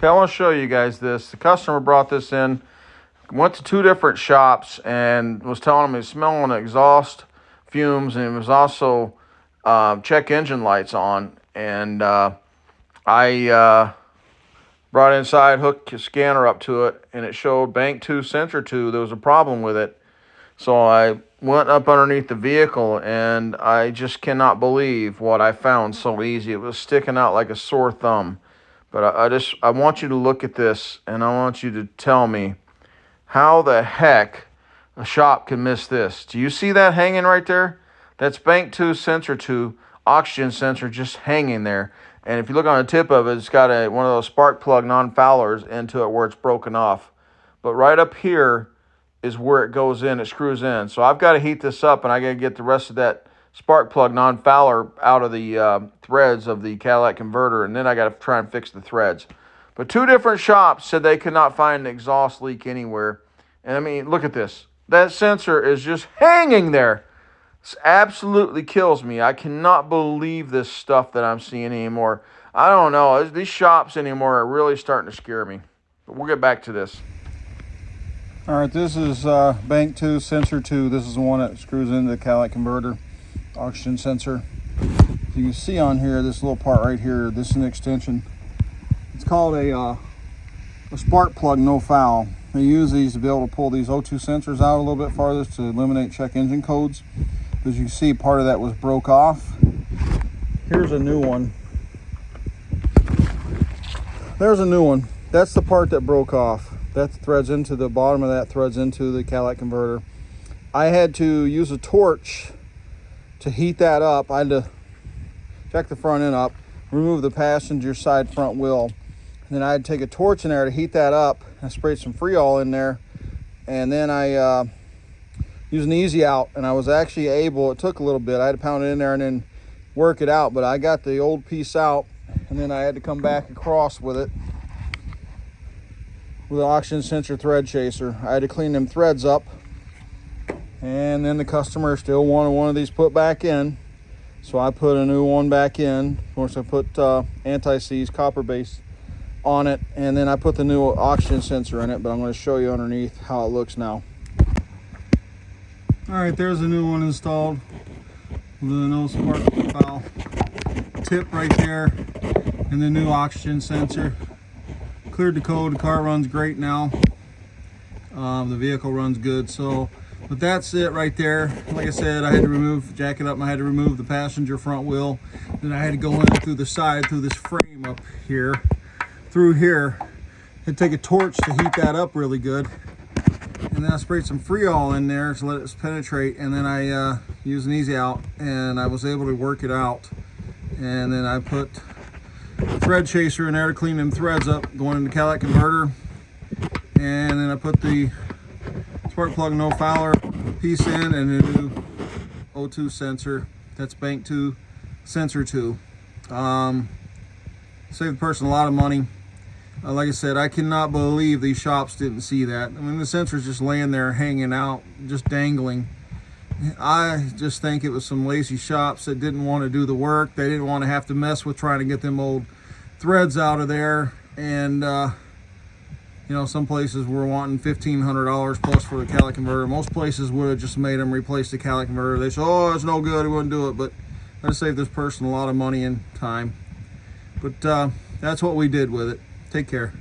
Okay, I want to show you guys this. The customer brought this in, went to 2 different shops, and was telling me it's smelling exhaust fumes, and it was also check engine lights on. And I brought it inside, hooked a scanner up to it, and it showed bank 2, sensor 2. There was a problem with it. So I went up underneath the vehicle, and I just cannot believe what I found so easy. It was sticking out like a sore thumb. But I want you to look at this, and I want you to tell me how the heck a shop can miss this. Do you see that hanging right there? That's bank 2, sensor 2, oxygen sensor just hanging there. And if you look on the tip of it, it's got one of those spark plug non-foulers into it where it's broken off. But right up here is where it goes in, it screws in. So I've got to heat this up, and I got to get the rest of that spark plug non-fouler out of the threads of the catalytic converter, and then I got to try and fix the threads. But 2 different shops said they could not find an exhaust leak anywhere. And I mean, look at this. That sensor is just hanging there. This absolutely kills me. I cannot believe this stuff that I'm seeing anymore. I don't know. These shops anymore are really starting to scare me. But we'll get back to this. All right, this is bank 2, sensor 2. This is the one that screws into the catalytic converter, oxygen sensor. You can see on here, this little part right here, this is an extension. It's called a spark plug no foul. They use these to be able to pull these O2 sensors out a little bit farther to eliminate check engine codes. As you can see, part of that was broke off. Here's a new one. There's a new one. That's the part that broke off. That threads into the bottom of that, threads into the catalytic converter. I had to use a torch to heat that up. I had to jack the front end up, remove the passenger side front wheel, and then I had to take a torch in there to heat that up. I sprayed some Freol in there, and then I used an easy out, and I was actually able, it took a little bit, I had to pound it in there and then work it out, but I got the old piece out, and then I had to come back across with it with an oxygen sensor thread chaser. I had to clean them threads up, and then the customer still wanted one of these put back in, so I put a new one back in. Of course, I put anti-seize copper base on it, and then I put the new oxygen sensor in it, but I'm going to show you underneath how it looks now. All right, there's a new one installed with a no spark foul tip right there, and the new oxygen sensor. Cleared the code. The car runs great now. The vehicle runs good. So, but that's it right there. Like I said, I had to jack it up, and I had to remove the passenger front wheel. Then I had to go in through the side, through this frame up here, through here, and take a torch to heat that up really good. And then I sprayed some Freol in there to let it penetrate, and then I used an easy out, and I was able to work it out. And then I put a thread chaser in there to clean them threads up going into the catalytic converter, and then I put the spark plug no fouler piece in, and a new O2 sensor. That's bank 2, sensor 2. Saved the person a lot of money. Like I said, I cannot believe these shops didn't see that. I mean, the sensor's just laying there hanging out, just dangling. I just think it was some lazy shops that didn't want to do the work. They didn't want to have to mess with trying to get them old threads out of there. And you know, some places were wanting $1,500 plus for the catalytic converter. Most places would have just made them replace the catalytic converter. They said, oh, it's no good, we wouldn't do it. But I saved this person a lot of money and time. But that's what we did with it. Take care.